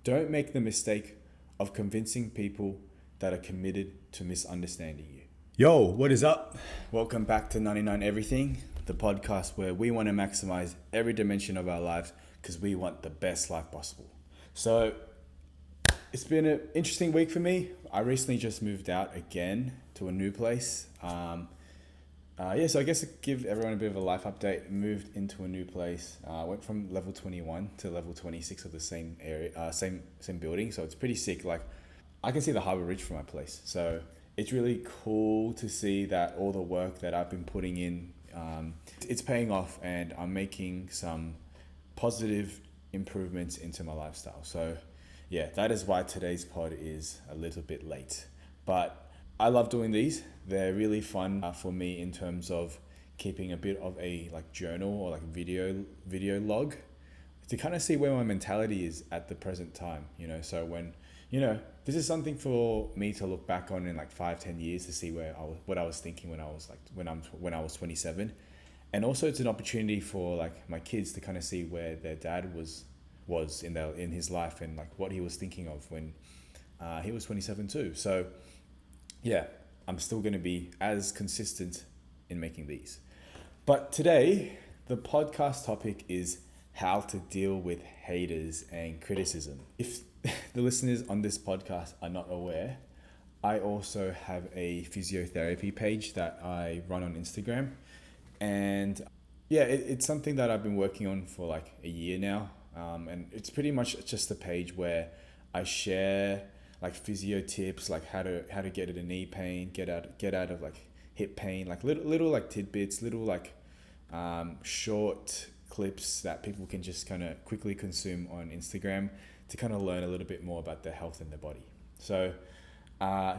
Don't make the mistake of convincing people that are committed to misunderstanding you. Yo, what is up? Welcome back to 99 Everything, the podcast where we want to maximize every dimension of our lives because we want the best life possible. So, it's been an interesting week for me. I recently just moved out again to a new place. So I guess to give everyone a bit of a life update, moved into a new place. Went from level 21 to level 26 of the same area, same building. So it's pretty sick. Like, I can see the Harbour Ridge from my place. So it's really cool to see that all the work that I've been putting in, it's paying off, and I'm making some positive improvements into my lifestyle. So yeah, that is why today's pod is a little bit late. But I love doing these. They're really fun for me in terms of keeping a bit of a like journal or like video log to kind of see where my mentality is at the present time. So when this is something for me to look back on in like 5-10 years to see what I was thinking when I was 27, and also it's an opportunity for like my kids to kind of see where their dad was in his life and like what he was thinking of when he was 27 too. So yeah, I'm still going to be as consistent in making these. But today, the podcast topic is how to deal with haters and criticism. If the listeners on this podcast are not aware, I also have a physiotherapy page that I run on Instagram. And yeah, it's something that I've been working on for like a year now. And it's pretty much just a page where I share like physio tips, like how to get out of knee pain, get out of like hip pain, like little like tidbits, little like short clips that people can just kind of quickly consume on Instagram to kind of learn a little bit more about their health and their body. So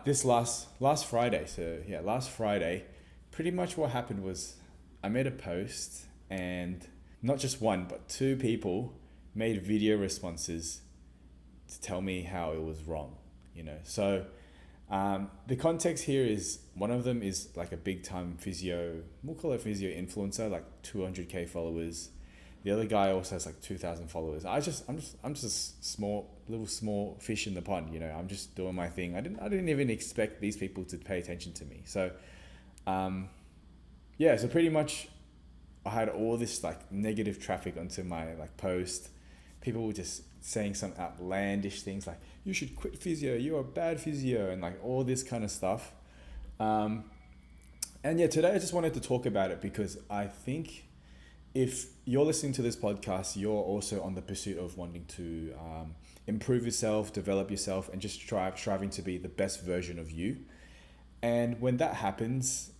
this last Friday, pretty much what happened was I made a post, and not just one but two people made video responses to tell me how it was wrong. So the context here is one of them is like a big time we'll call it physio influencer, like 200k followers. The other guy also has like 2,000 followers. I'm just a small fish in the pond. I'm just doing my thing. I didn't even expect these people to pay attention to me. So so pretty much I had all this like negative traffic onto my like post. People were just saying some outlandish things like, you should quit physio, you're a bad physio, and like all this kind of stuff. And yeah, today I just wanted to talk about it because I think if you're listening to this podcast, you're also on the pursuit of wanting to improve yourself, develop yourself, and just striving to be the best version of you. And when that happens,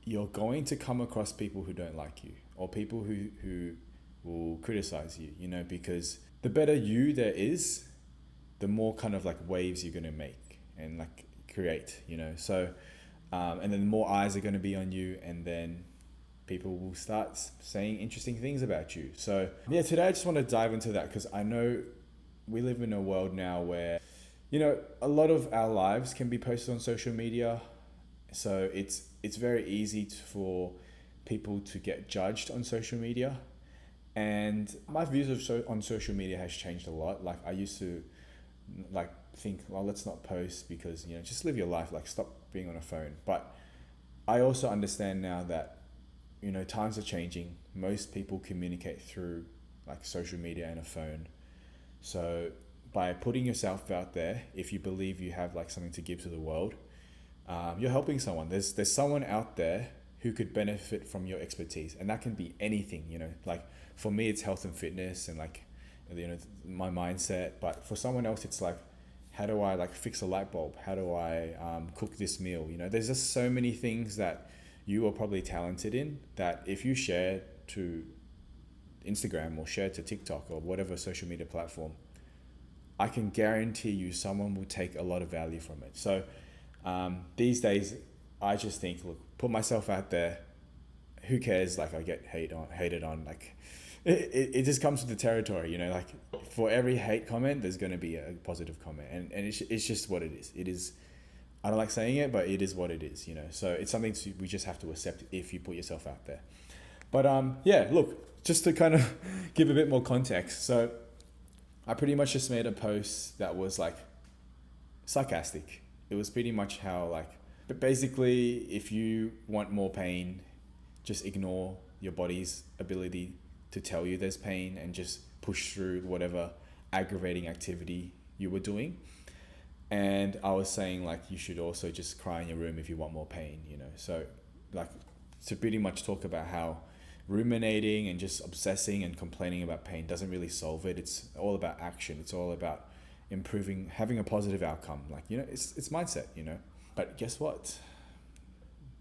you're going to come across people who don't like you, or people who will criticize you, because the better you there is, the more kind of like waves you're going to make and like create, so and then the more eyes are going to be on you, and then people will start saying interesting things about you. So yeah, today I just want to dive into that because I know we live in a world now where a lot of our lives can be posted on social media, so it's very easy for people to get judged on social media. And my views on social media has changed a lot. Like I used to like think, well, let's not post because, just live your life, like stop being on a phone. But I also understand now that, times are changing. Most people communicate through like social media and a phone. So by putting yourself out there, if you believe you have like something to give to the world, you're helping someone. There's someone out there who could benefit from your expertise, and that can be anything, like for me it's health and fitness and like my mindset, but for someone else it's like, how do I like fix a light bulb, how do I cook this meal? There's just so many things that you are probably talented in that if you share to Instagram or share to TikTok or whatever social media platform, I can guarantee you someone will take a lot of value from it. So these days I just think, look, put myself out there. Who cares? Like I get hated on. Like it just comes with the territory, like for every hate comment, there's going to be a positive comment, and it's just what it is. It is. I don't like saying it, but it is what it is, So it's something we just have to accept if you put yourself out there. But look, just to kind of give a bit more context. So I pretty much just made a post that was like sarcastic. It was pretty much how like, but basically, if you want more pain, just ignore your body's ability to tell you there's pain and just push through whatever aggravating activity you were doing. And I was saying like you should also just cry in your room if you want more pain, you know. So like to pretty much talk about how ruminating and just obsessing and complaining about pain doesn't really solve it. It's all about action. It's all about improving, having a positive outcome. Like, you know, it's mindset, you know. But guess what?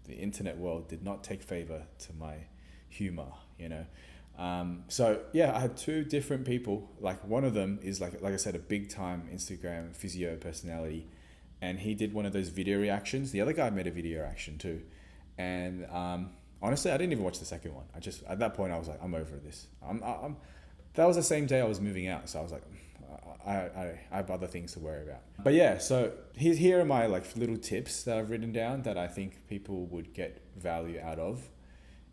The internet world did not take favor to my humor, you know. So yeah, I had two different people. Like one of them is like I said, a big time Instagram physio personality, and he did one of those video reactions. The other guy made a video reaction too, and honestly, I didn't even watch the second one. I just at that point I was like, I'm over this. That was the same day I was moving out, so I was like, I have other things to worry about. But yeah, so here are my like little tips that I've written down that I think people would get value out of.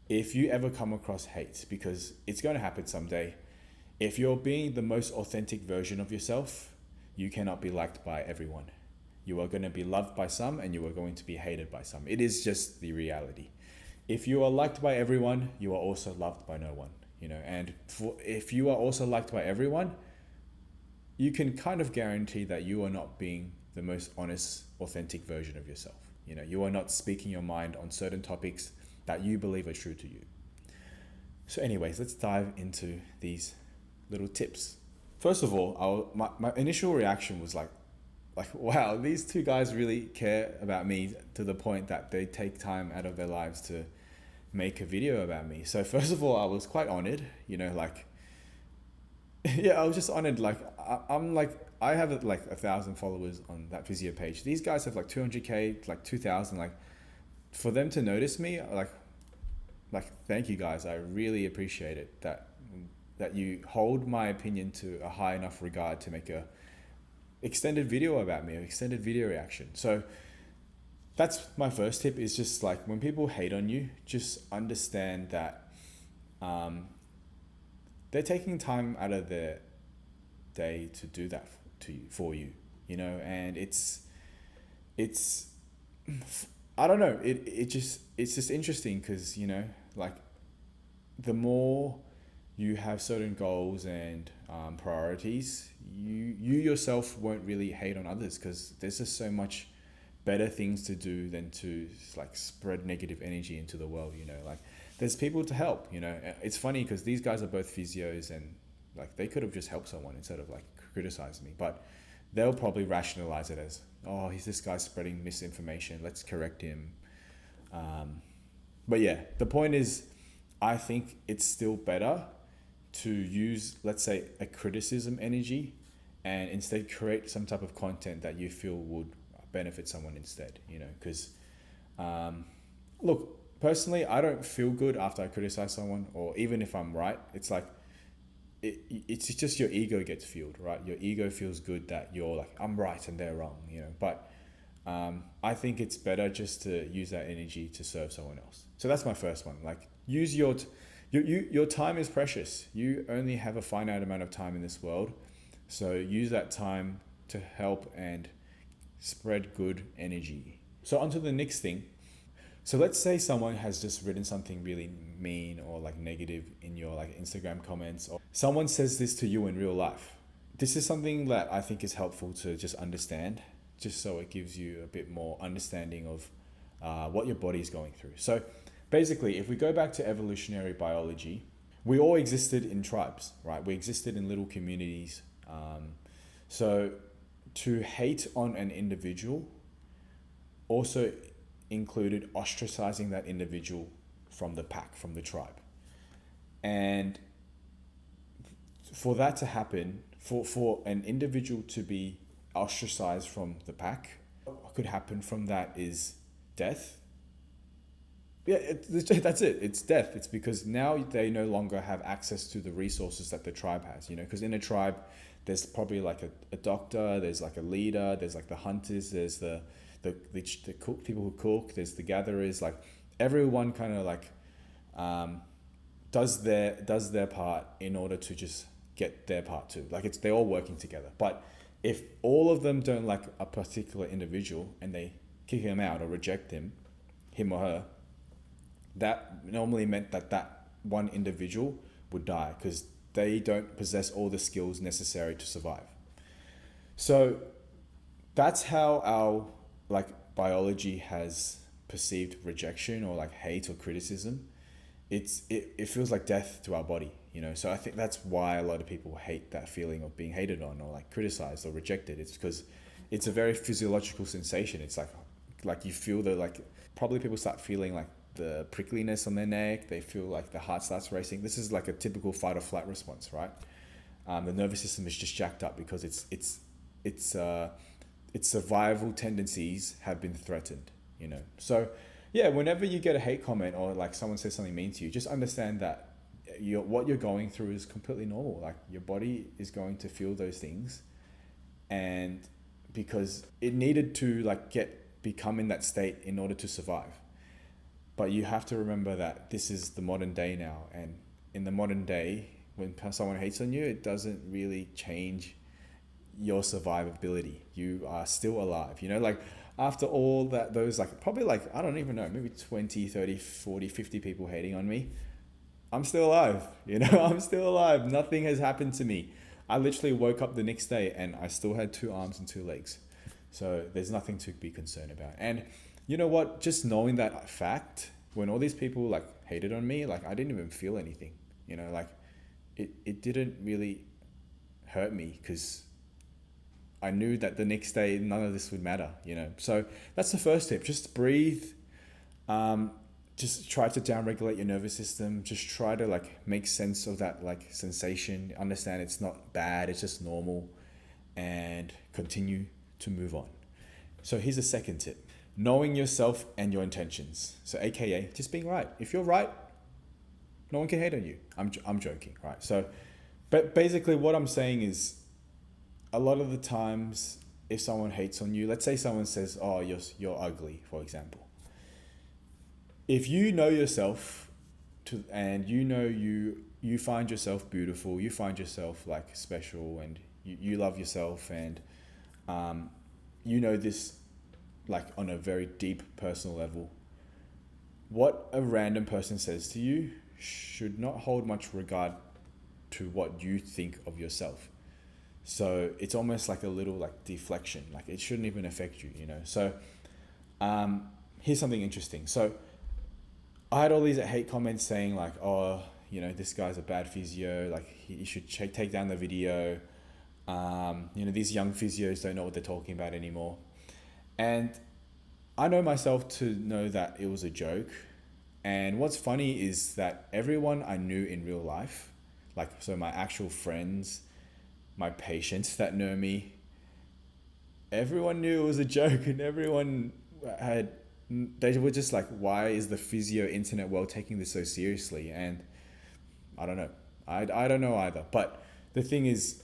If you ever come across hate, because it's going to happen someday, if you're being the most authentic version of yourself, you cannot be liked by everyone. You are going to be loved by some and you are going to be hated by some. It is just the reality. If you are liked by everyone, you are also loved by no one, you know. And if you are also liked by everyone, you can kind of guarantee that you are not being the most honest, authentic version of yourself. You know, you are not speaking your mind on certain topics that you believe are true to you. So anyways, let's dive into these little tips. First of all, my initial reaction was like, wow, these two guys really care about me to the point that they take time out of their lives to make a video about me. So first of all, I was quite honored, you know, like, yeah, I was just honored. Like, I'm like, I have like 1,000 followers on that physio page. These guys have like 200K, like 2,000, like, for them to notice me, like thank you guys. I really appreciate it that you hold my opinion to a high enough regard to make a extended video about me, an extended video reaction. So that's my first tip, is just like when people hate on you, just understand that they're taking time out of their day to do that for you, you know. And it's I don't know. It's just interesting because, you know, like the more you have certain goals and priorities, you yourself won't really hate on others because there's just so much better things to do than to like spread negative energy into the world, you know. Like there's people to help, you know. It's funny because these guys are both physios and like they could have just helped someone instead of like criticizing me, but they'll probably rationalize it as, oh, he's this guy spreading misinformation, let's correct him. But yeah, the point is, I think it's still better to use, let's say, a criticism energy and instead create some type of content that you feel would benefit someone instead, you know. Because look, personally, I don't feel good after I criticize someone, or even if I'm right. It's like it's just your ego gets fueled, right? Your ego feels good that you're like, I'm right and they're wrong, you know. But I think it's better just to use that energy to serve someone else. So that's my first one. Like, use your time is precious. You only have a finite amount of time in this world, so use that time to help and spread good energy. So onto the next thing. So let's say someone has just written something really mean or like negative in your like Instagram comments, or someone says this to you in real life. This is something that I think is helpful to just understand, just so it gives you a bit more understanding of what your body is going through. So basically, if we go back to evolutionary biology, we all existed in tribes, right? We existed in little communities. So to hate on an individual also included ostracizing that individual from the pack, from the tribe. And for that to happen, for an individual to be ostracized from the pack, what could happen from that is death. Yeah, that's it. It's death. It's because now they no longer have access to the resources that the tribe has, you know, because in a tribe, there's probably like a doctor, there's like a leader, there's like the hunters, there's the cook, people who cook, there's the gatherers. Like everyone kind of like does their part in order to just get their part too. Like they're all working together. But if all of them don't like a particular individual and they kick him out or reject him or her, that normally meant that one individual would die because they don't possess all the skills necessary to survive. So that's how our like biology has perceived rejection or like hate or criticism. It feels like death to our body, you know. So I think that's why a lot of people hate that feeling of being hated on or like criticized or rejected. It's because it's a very physiological sensation. It's like you feel the like probably people start feeling like the prickliness on their neck. They feel like the heart starts racing. This is like a typical fight or flight response, right? The nervous system is just jacked up because its survival tendencies have been threatened, you know. So yeah, whenever you get a hate comment or like someone says something mean to you, just understand that what you're going through is completely normal. Like your body is going to feel those things, and because it needed to like become in that state in order to survive. But you have to remember that this is the modern day now, and in the modern day, when someone hates on you, it doesn't really change your survivability. You are still alive, you know, like after all that, those like probably like, I don't even know, maybe 20, 30, 40, 50 people hating on me, I'm still alive, you know. I'm still alive. Nothing has happened to me. I literally woke up the next day and I still had 2 arms and 2 legs. So there's nothing to be concerned about. And you know what, just knowing that fact, when all these people like hated on me, like I didn't even feel anything, you know, like it didn't really hurt me because I knew that the next day none of this would matter, you know. So that's the first tip. Just breathe. Just try to downregulate your nervous system. Just try to like make sense of that like sensation. Understand it's not bad. It's just normal, and continue to move on. So here's the second tip: knowing yourself and your intentions. So AKA just being right. If you're right, no one can hate on you. I'm joking, right? So, but basically what I'm saying is, a lot of the times, if someone hates on you, let's say someone says, "Oh, you're ugly," for example. If you know yourself, and you know you find yourself beautiful, you find yourself like special, and you love yourself, and you know this like on a very deep personal level, what a random person says to you should not hold much regard to what you think of yourself. So it's almost like a little like deflection, like it shouldn't even affect you, you know. So here's something interesting. So I had all these hate comments saying like, "Oh, you know, this guy's a bad physio, like he should take down the video. You know, these young physios don't know what they're talking about anymore." And I know myself to know that it was a joke. And what's funny is that everyone I knew in real life, like so my actual friends, my patients that know me, everyone knew it was a joke, and everyone they were just like, why is the physio internet world taking this so seriously? And I don't know. I don't know either. But the thing is,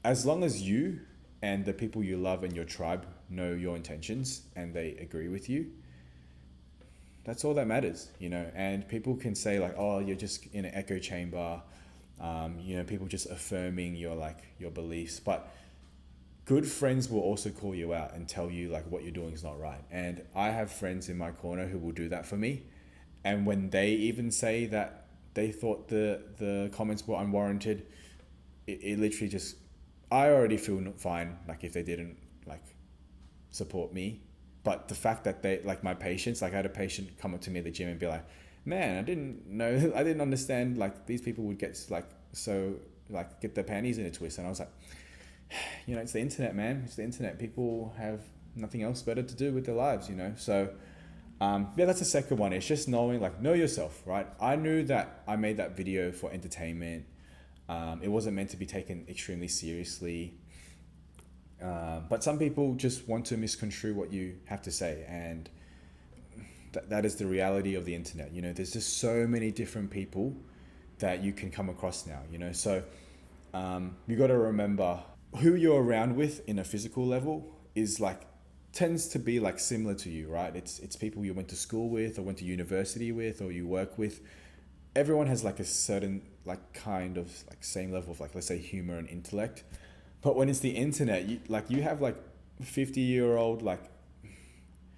as long as you and the people you love and your tribe know your intentions and they agree with you, that's all that matters, you know. And people can say like, "Oh, you're just in an echo chamber," you know, people just affirming your beliefs. But good friends will also call you out and tell you like what you're doing is not right. And I have friends in my corner who will do that for me. And when they even say that they thought the comments were unwarranted, it literally just, I already feel fine like if they didn't like support me. But the fact that they, like my patients, like I had a patient come up to me at the gym and be like, "Man, I didn't understand like these people would get like so like get their panties in a twist." And I was like, you know, it's the internet, man. It's the internet. People have nothing else better to do with their lives, you know. So yeah, that's the second one. It's just knowing, like, know yourself, right? I knew that I made that video for entertainment. It wasn't meant to be taken extremely seriously. But some people just want to misconstrue what you have to say, and that is the reality of the internet. You know, there's just so many different people that you can come across now, you know. So you got to remember who you're around with in a physical level is like tends to be like similar to you, right? It's people you went to school with or went to university with or you work with. Everyone has like a certain like kind of like same level of like, let's say, humor and intellect. But when it's the internet, you have like 50-year-old like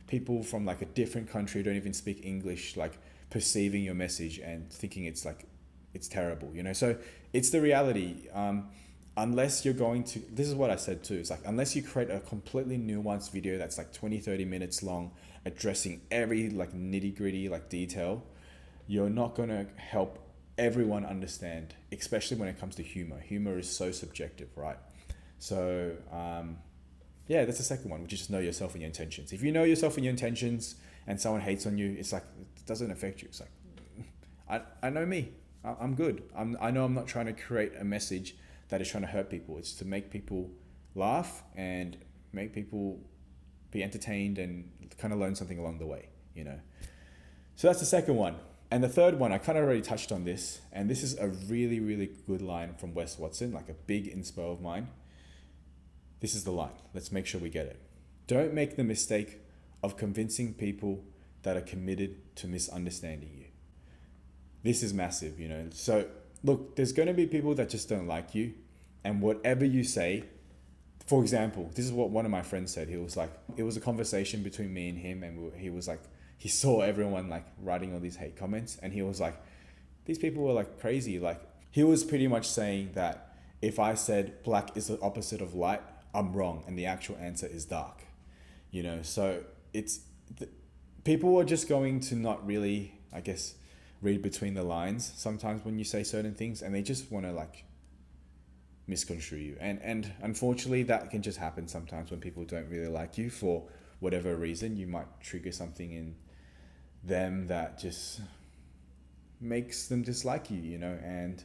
people from like a different country who don't even speak English, like perceiving your message and thinking it's like it's terrible, you know. So it's the reality. Unless you're going to, this is what I said too, it's like unless you create a completely nuanced video that's like 20-30 minutes long, addressing every like nitty-gritty like detail, you're not going to help everyone understand, especially when it comes to humor is so subjective, right? So yeah, that's the second one, which is just know yourself and your intentions. If you know yourself and your intentions and someone hates on you, it's like, it doesn't affect you. It's like, I know me, I'm good. I know I'm not trying to create a message that is trying to hurt people. It's to make people laugh and make people be entertained and kind of learn something along the way, you know? So that's the second one. And the third one, I kind of already touched on this, and this is a really, really good line from Wes Watson, like a big inspo of mine. This is the line. Let's make sure we get it. Don't make the mistake of convincing people that are committed to misunderstanding you. This is massive, you know? So look, there's going to be people that just don't like you, and whatever you say, for example, this is what one of my friends said. He was like, it was a conversation between me and him, and he was like, he saw everyone like writing all these hate comments, and he was like, these people were like crazy. Like, he was pretty much saying that if I said black is the opposite of light, I'm wrong, and the actual answer is dark, you know? So people are just going to not really, I guess, read between the lines sometimes when you say certain things, and they just want to like misconstrue you. And unfortunately that can just happen sometimes when people don't really like you for whatever reason. You might trigger something in them that just makes them dislike you, you know? And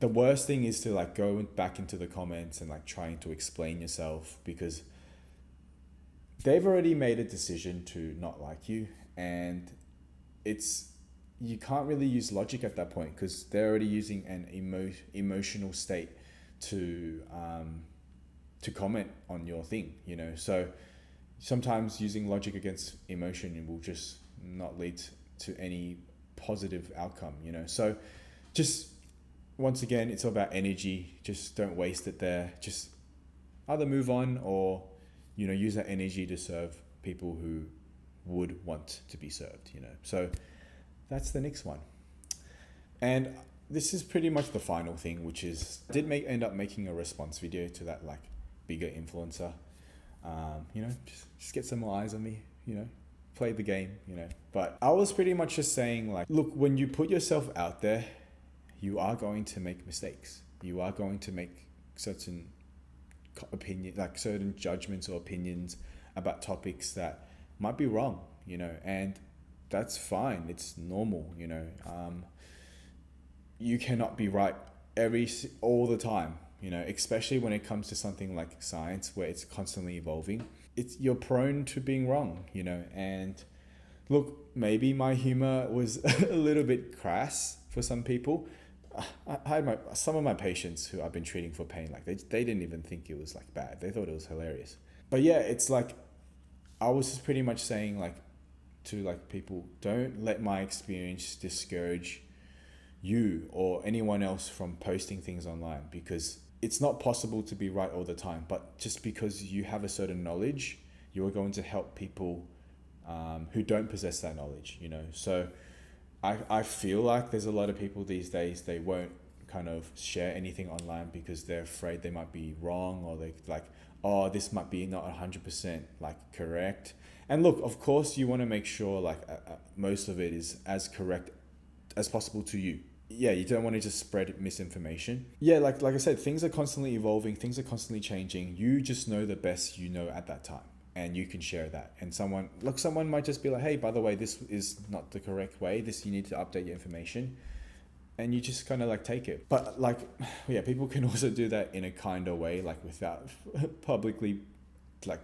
the worst thing is to like go back into the comments and like trying to explain yourself, because they've already made a decision to not like you, and you can't really use logic at that point, because they're already using an emotional state to comment on your thing, you know? So sometimes using logic against emotion will just not lead to any positive outcome, you know? So just, once again, it's all about energy. Just don't waste it there. Just either move on or, you know, use that energy to serve people who would want to be served, you know? So that's the next one. And this is pretty much the final thing, which is I did end up making a response video to that like bigger influencer. You know, just get some more eyes on me, you know, play the game, you know. But I was pretty much just saying like, look, when you put yourself out there, you are going to make mistakes. You are going to make certain certain judgments or opinions about topics that might be wrong, you know, and that's fine. It's normal, you know. You cannot be right all the time, you know, especially when it comes to something like science where it's constantly evolving. You're prone to being wrong, you know. And look, maybe my humor was a little bit crass for some people. I had some of my patients who I've been treating for pain, like they didn't even think it was like bad. They thought it was hilarious. But yeah, it's like I was just pretty much saying like to like people, don't let my experience discourage you or anyone else from posting things online, because it's not possible to be right all the time. But just because you have a certain knowledge, you are going to help people who don't possess that knowledge, you know. So I feel like there's a lot of people these days, they won't kind of share anything online because they're afraid they might be wrong, or they like, oh, this might be not 100% like correct. And look, of course you want to make sure like most of it is as correct as possible to you. Yeah, you don't want to just spread misinformation. Yeah, like I said, things are constantly evolving, things are constantly changing. You just know the best you know at that time, and you can share that. And someone might just be like, hey, by the way, this is not the correct way. You need to update your information. And you just kind of like take it. But like, yeah, people can also do that in a kinder way, like without publicly like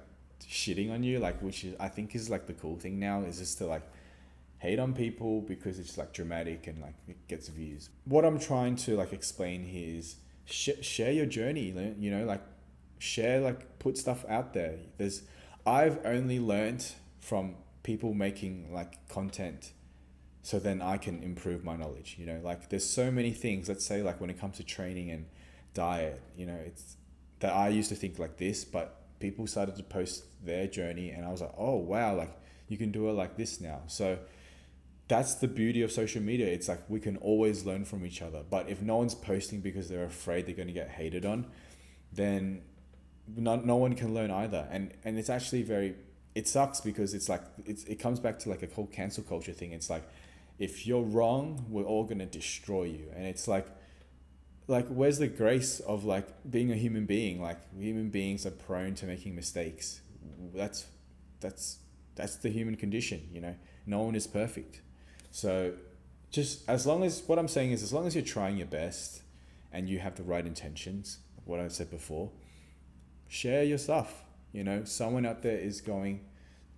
shitting on you, like, which is, I think is like the cool thing now, is just to like hate on people because it's like dramatic and like it gets views. What I'm trying to like explain here is share your journey, you know, like share, like put stuff out there. I've only learned from people making like content so then I can improve my knowledge. You know, like there's so many things, let's say like when it comes to training and diet, you know, it's that I used to think like this, but people started to post their journey and I was like, oh wow, like you can do it like this now. So that's the beauty of social media. It's like we can always learn from each other. But if no one's posting because they're afraid they're going to get hated on, then no one can learn either. And it's actually it sucks because it's like it comes back to like a whole cancel culture thing. It's like if you're wrong, we're all going to destroy you. And it's like where's the grace of like being a human being? Like human beings are prone to making mistakes. That's the human condition, you know. No one is perfect. So just as long as, what I'm saying is, as long as you're trying your best and you have the right intentions, what I said before, share your stuff. You know, someone out there is going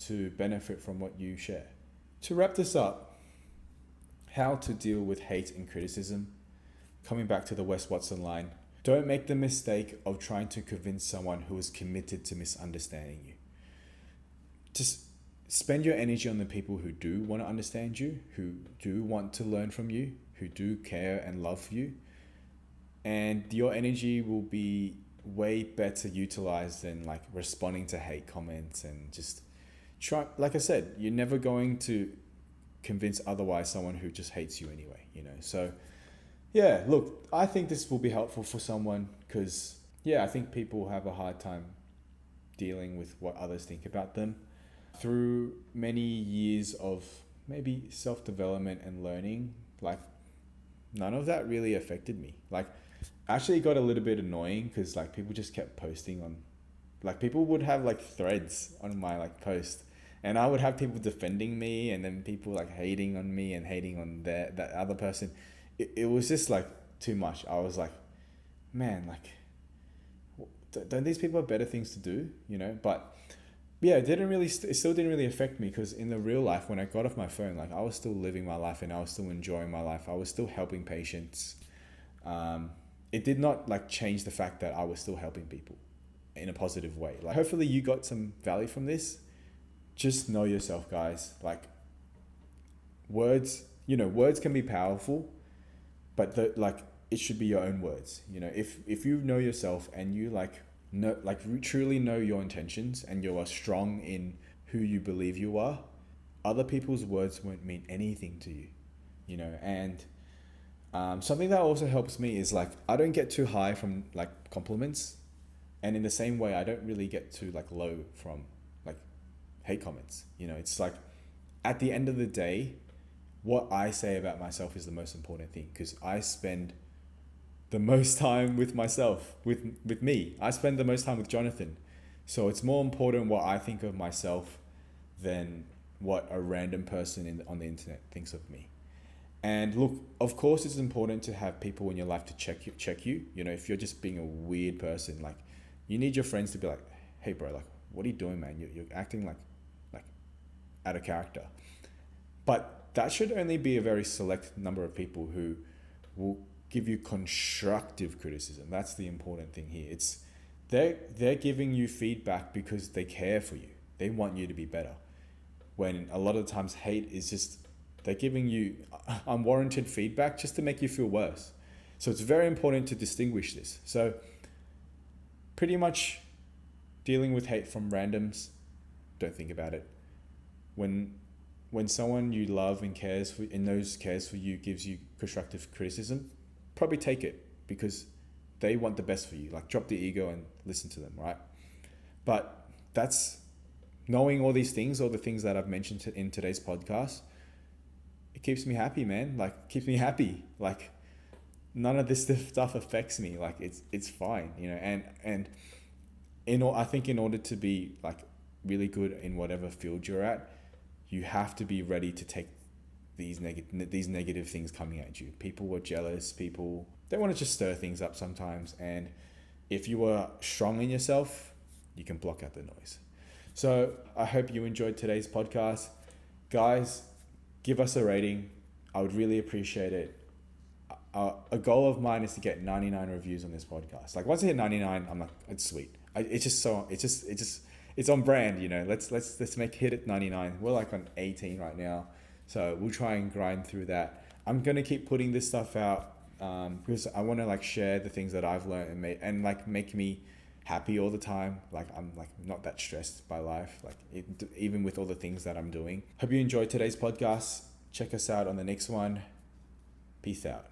to benefit from what you share. To wrap this up, how to deal with hate and criticism. Coming back to the Wes Watson line, don't make the mistake of trying to convince someone who is committed to misunderstanding you. Just spend your energy on the people who do want to understand you, who do want to learn from you, who do care and love you. And your energy will be way better utilized than like responding to hate comments and just try. Like I said, you're never going to convince otherwise someone who just hates you anyway, you know? So yeah, look, I think this will be helpful for someone because I think people have a hard time dealing with what others think about them. Through many years of maybe self-development and learning, like none of that really affected me. Like actually got a little bit annoying because like people just kept posting on, like people would have like threads on my like post and I would have people defending me and then people like hating on me and hating on that other person. It was just like too much. I was like, man, like don't these people have better things to do, you know? But yeah, it still didn't really affect me because in the real life, when I got off my phone, like I was still living my life and I was still enjoying my life. I was still helping patients. It did not like change the fact that I was still helping people in a positive way. Like hopefully you got some value from this. Just know yourself, guys. Like words can be powerful, but it should be your own words. You know, if you know yourself and you truly know your intentions and you are strong in who you believe you are, other people's words won't mean anything to you, you know. And something that also helps me is like I don't get too high from like compliments, and in the same way I don't really get too like low from like hate comments. You know, it's like at the end of the day, what I say about myself is the most important thing because I spend the most time with myself, with me. I spend the most time with Jonathan. So it's more important what I think of myself than what a random person on the internet thinks of me. And look, of course it's important to have people in your life to check you. You know, if you're just being a weird person, like you need your friends to be like, hey bro, like what are you doing, man? You're acting like out of character. But that should only be a very select number of people who will give you constructive criticism. That's the important thing here. It's they're giving you feedback because they care for you. They want you to be better. When a lot of times hate is just they're giving you unwarranted feedback just to make you feel worse. So it's very important to distinguish this. So pretty much dealing with hate from randoms, don't think about it. When someone you love and cares for you gives you constructive criticism, probably take it because they want the best for you. Like drop the ego and listen to them, right? But that's knowing all these things, all the things that I've mentioned in today's podcast. It keeps me happy, man. Like keeps me happy. Like none of this stuff affects me. Like it's fine, you know. And I think in order to be like really good in whatever field you're at, you have to be ready to take these negative things coming at you. People are jealous. People, they want to just stir things up sometimes. And if you are strong in yourself, you can block out the noise. So I hope you enjoyed today's podcast. Guys, give us a rating. I would really appreciate it. A goal of mine is to get 99 reviews on this podcast. Like once I hit 99, I'm like, it's sweet. It's on brand, you know. Let's hit it 99. We're like on 18 right now. So we'll try and grind through that. I'm going to keep putting this stuff out because I want to like share the things that I've learned and like make me happy all the time. Like I'm like not that stressed by life, like even with all the things that I'm doing. Hope you enjoyed today's podcast. Check us out on the next one. Peace out.